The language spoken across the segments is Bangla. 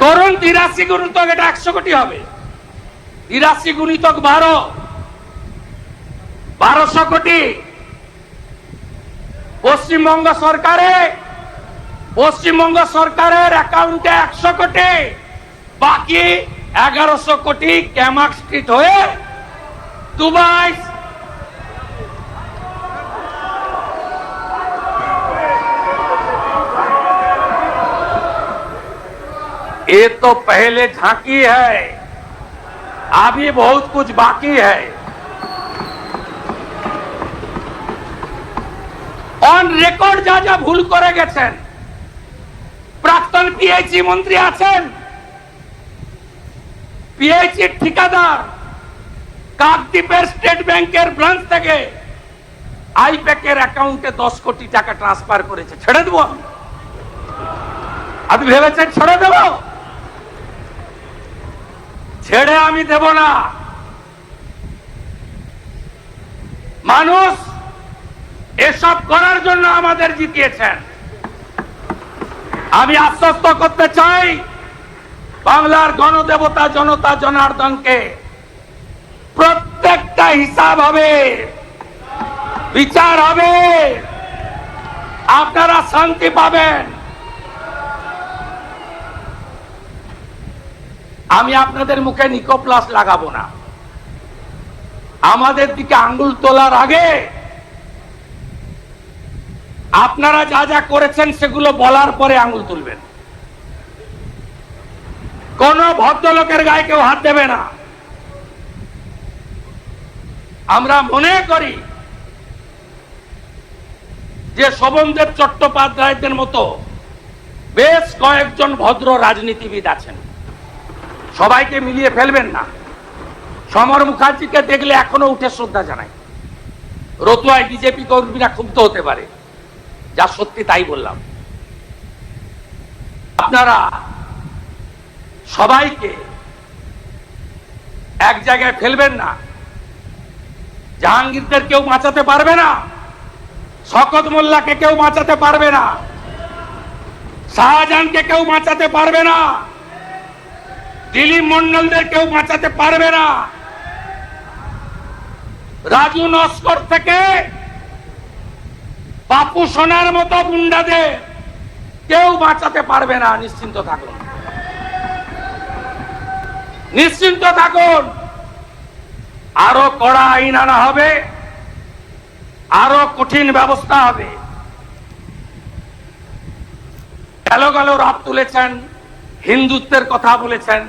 করুন 83 গুণিতক এটা 100 কোটি হবে। 83 গুণিতক 12, 1200 কোটি। পশ্চিমবঙ্গ সরকারের অ্যাকাউন্টে 100 কোটি, বাকি 1100 কোটি ক্যামাক স্ট্রিট হয়ে দুবাই। ये तो पहले झांकी है, अभी बहुत कुछ बाकी है। অন রেকর্ড যা যা ভুল করে গেছেন, প্রাক্তন পিএইচই মন্ত্রী আছেন, পিএইচই ঠিকাদার কাকদ্বীপের স্টেট ব্যাংকের ব্রাঞ্চ থেকে আইপ্যাকের অ্যাকাউন্টে 10 কোটি টাকা ট্রান্সফার করেছে। ছেড়ে দেবো? আপনি ভেবেছেন ছেড়ে দেব? ছেড়ে আমি দেব না। মানুষ এসব করার জন্য আমাদের জিতিয়েছেন। আমি আশ্বস্ত করতে চাই বাংলার গণদেবতা জনতা জনার্দনকে, প্রত্যেকটা হিসাব হবে, বিচার হবে, আপনারা শান্তি পাবেন। আমি আপনাদের মুখে নিকোপ্লাস লাগাবো না। আমাদের দিকে আঙ্গুল তোলার আগে আপনারা যা যা করেছেন সেগুলো বলার পরে আঙ্গুল তুলবেন। কোন ভদ্রলোকের গায়ে কেউ হাত দেবে না। আমরা মনে করি যে শোভনদেব চট্টোপাধ্যায়দের মতো বেশ কয়েকজন ভদ্র রাজনীতিবিদ আছেন, সবাইকে মিলিয়ে ফেলবেন না। সমর মুখার্জিকে দেখলে এখনো উঠে শ্রদ্ধা জানাই। রতুয়ায় বিজেপি কর্মীরা ক্ষুব্ধ হতে পারে, যা সত্যি তাই বললাম। আপনারা সবাইকে এক জায়গায় ফেলবেন না। জাহাঙ্গীরদের কেউ বাঁচাতে পারবে না, শওকত মোল্লাকে কেউ বাঁচাতে পারবে না, শাহজাহানকে কেউ বাঁচাতে পারবে না, দিলীপ মন্ডলদের কেউ বাঁচাতে পারবে না, রাজু নস্কর থেকে বাপু সোনার মতো গুন্ডাদের কেউ বাঁচাতে পারবে না। নিশ্চিন্ত থাকুন, নিশ্চিন্ত থাকুন। আরো কড়া আইন আনা হবে, আরো কঠিন ব্যবস্থা হবে। গেল রাত তুলেছেন, হিন্দুত্বের কথা বলেছেন।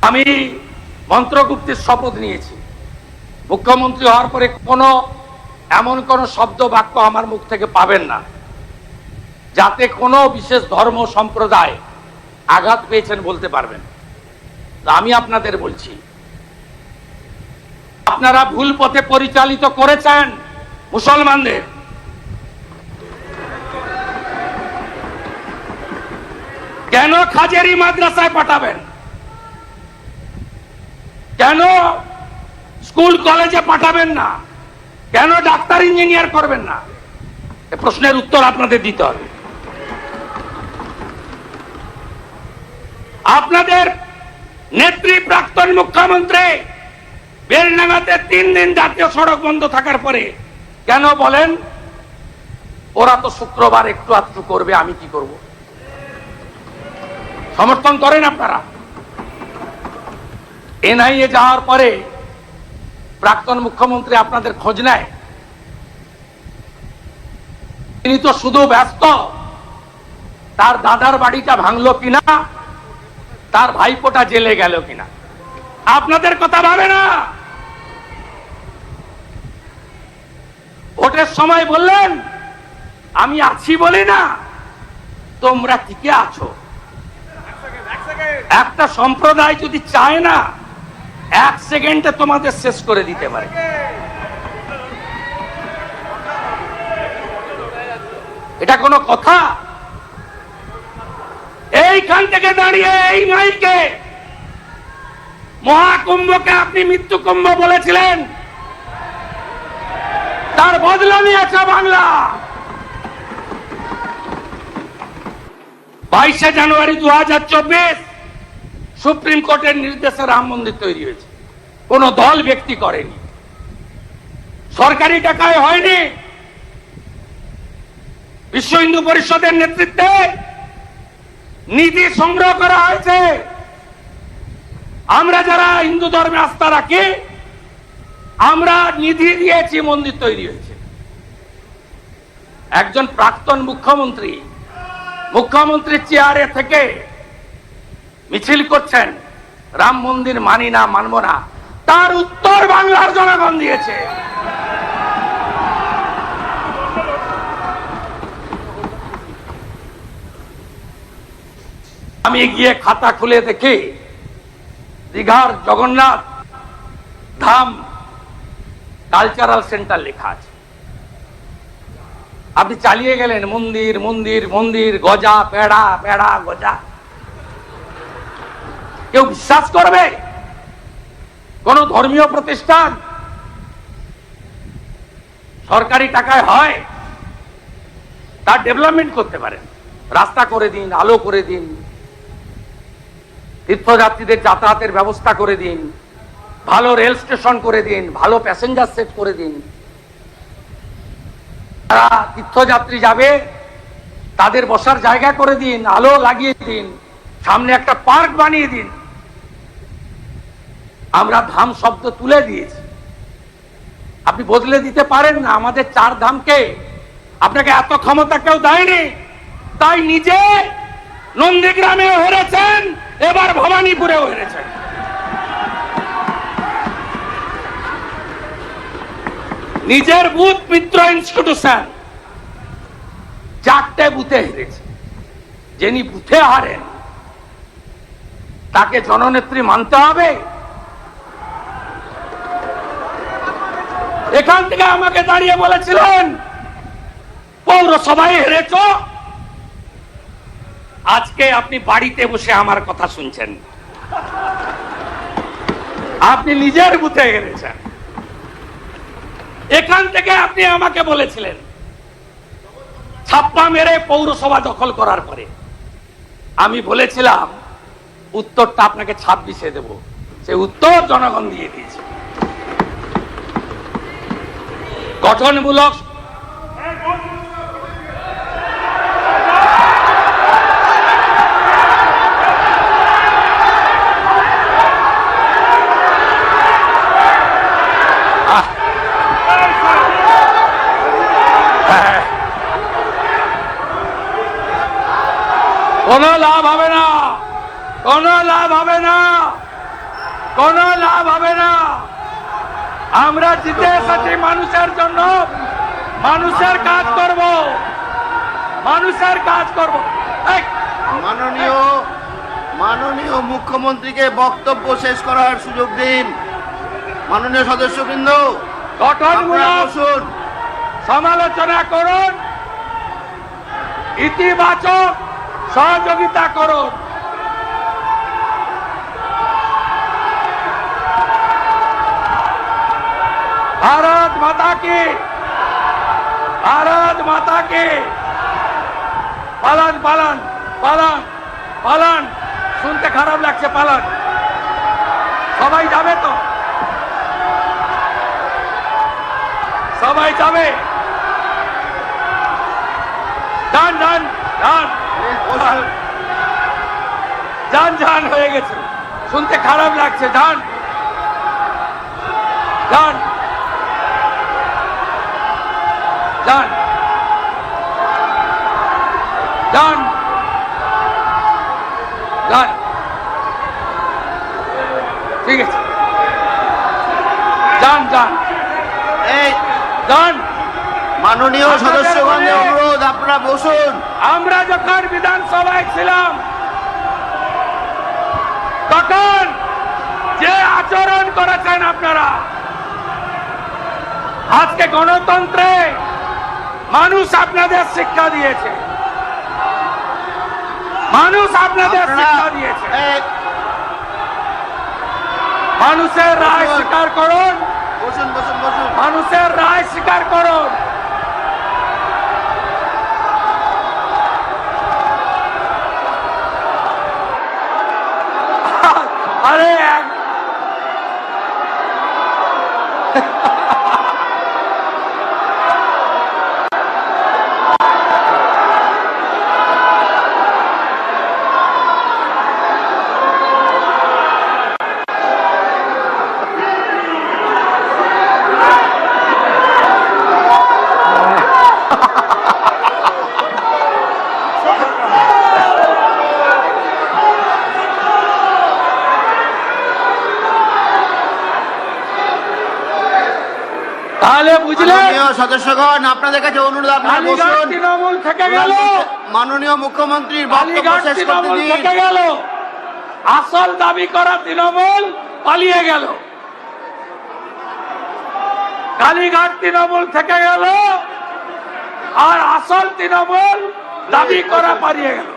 আমি মন্ত্রগুপ্তের শপথ নিয়েছি, মুখ্যমন্ত্রী হওয়ার পরে এমন কোন শব্দ বাক্য আমার মুখ থেকে পাবেন না যাতে কোনো বিশেষ ধর্ম সম্প্রদায় আঘাত পেয়েছেন বলতে পারবেন। আমি আপনাদের বলছি, আপনারা ভুল পথে পরিচালিত করেছেন মুসলমানদের। কেন খাজেরি মাদ্রাসায় পাঠাবেন? কেন স্কুল কলেজে পাঠাবেন না? কেন ডাক্তার ইঞ্জিনিয়ার করবেন না? এই প্রশ্নের উত্তর আপনাদের দিতে হবে। আপনাদের নেত্রী প্রাক্তন মুখ্যমন্ত্রী বেলডাঙ্গাতে 3 দিন জাতীয় সড়ক বন্ধ থাকার পরে কেন বলেন ওরা তো শুক্রবার একটু আধটু করবে, আমি কি করব? সমর্থন করেন আপনারা? এনআইএ যাওয়ার পরে প্রাক্তন মুখ্যমন্ত্রী আপনাদের খোঁজ নেয়? তিনি তো শুধু ব্যস্ত তার দাদার বাড়িটা ভাঙলো কিনা, তার ভাইপোটা জেলে গেল কিনা। আপনাদের কথা ভাবে না। ভোটের সময় বললেন আমি আছি বলি না, তোমরা টিকে আছো। একটা সম্প্রদায় যদি চায় না 1 সেকেন্ডে তোমাদের শেষ করে দিতে পারে। এটা কোনো কথা? এইখান থেকে দাঁড়িয়ে এই মাইকে মহাকুম্ভকে আপনি মৃত্যু কুম্ভ বলেছিলেন, তার বদলা নিয়েছে বাংলা। 22শে জানুয়ারি 2024 সুপ্রিম কোর্টের নির্দেশে রাম মন্দির তৈরি হয়েছে। কোন দল ব্যক্তি করেনি, সরকারি টাকায় হয়নি, বিশ্ব হিন্দু পরিষদের নেতৃত্বে নিধি সংগ্রহ করা হয়েছে। আমরা যারা হিন্দু ধর্মে আস্থা রাখি, আমরা নিধি দিয়েছি, মন্দির তৈরি হয়েছে। একজন প্রাক্তন মুখ্যমন্ত্রীর চেয়ারে থেকে মিছিল করছেন, রাম মন্দির মানি না, মানব না। তার উত্তর বাংলার জনগণ দিয়েছে। আমি গিয়ে খাতা খুলে দেখি দীঘার জগন্নাথ ধাম কালচারাল সেন্টার লেখা আছে। আপনি চালিয়ে গেলেন মন্দির মন্দির মন্দির, গজা পেড়া পেড়া গজা। কেউ বিশ্বাস করবে? কোন ধর্মীয় প্রতিষ্ঠান সরকারি টাকায় হয়? তার ডেভেলপমেন্ট করতে পারেন, রাস্তা করে দিন, আলো করে দিন, তীর্থযাত্রীদের যাতায়াতের ব্যবস্থা করে দিন, ভালো রেল স্টেশন করে দিন, ভালো প্যাসেঞ্জার সেট করে দিন। যারা তীর্থযাত্রী যাবে তাদের বসার জায়গা করে দিন, আলো লাগিয়ে দিন, সামনে একটা পার্ক বানিয়ে দিন। আমরা ধাম শব্দ তুলে দিয়েছি, আপনি বদলে দিতে পারেন না। আমাদের 4 ধামকে আপনাকে এত ক্ষমতা কেউ দেয়নি, তাই নিজে নন্দীগ্রামেও হেরেছেন, এবার ভবানীপুরেও হেরেছেন। নিজের বুথ মিত্র ইনস্টিটিউশন 4টে বুথে হেরেছে। যিনি বুথে হারেন তাকে জননেত্রী মানতে হবে? এখান থেকে আমাকে দাঁড়িয়ে বলেছিলেন পৌরসভায় হেরেছ, আজকে আপনি বাড়িতে বসে আমার কথা শুনছেন। আপনি নিজের বুথে হেরেছেন। এখান থেকে আপনি আমাকে বলেছিলেন ছাপ্পা মেরে পৌরসভা দখল করার পরে। আমি বলেছিলাম উত্তরটা আপনাকে 26-এ দেব, সে উত্তর জনগণ দিয়ে দিয়েছে। গঠনমূলক কোনো লাভ হবে না, কোনো লাভ হবে না, কোনো লাভ হবে না। আমরা জিতে এসেছি মানুষের জন্য, মানুষের কাজ করব, মানুষের কাজ করব। মাননীয় মুখ্যমন্ত্রীকে বক্তব্য শেষ করার সুযোগ দিন। মাননীয় সদস্যবৃন্দ, গঠনমূলক সমালোচনা করুন, ইতিবাচক সহযোগিতা করুন। ভারত মাতা কি, ভারত মাতা কি। পালান পালান পালান পালান, শুনতে খারাপ লাগছে, পালান। সবাই যাবে তো? সবাই যাবে? যান যান যান যান যান, হয়ে গেছে, শুনতে খারাপ লাগছে, যান যান যান যান যান, ঠিক আছে, যান যান এই যান। মাননীয় সদস্যগণের অনুরোধ, আপনারা বসুন। আমরা যখন বিধানসভায় ছিলাম তখন যে আচরণ করেছেন আপনারা, আজকে গণতন্ত্রে মানুষ আপনাদের শিক্ষা দিয়েছে, মানুষ আপনাদের শিক্ষা দিয়েছে। মানুষের রায় স্বীকার করুন, বসুন বসুন বসুন। মানুষের রায় স্বীকার করুন। তাহলে বুঝলেন, মাননীয় সদস্যগণ, আপনাদের কাছে অনুরোধ, আপনারা কালীঘাট বসুন। তৃণমূল থেকে গেল, মাননীয় মুখ্যমন্ত্রীর বক্তব্য কালীঘাট শেষ করতে তৃণমূল দিন। থেকে গেল, আসল দাবি করা তৃণমূল পালিয়ে গেল। কালীঘাট তৃণমূল থেকে গেল আর আসল তৃণমূল দাবি করা পালিয়ে গেল।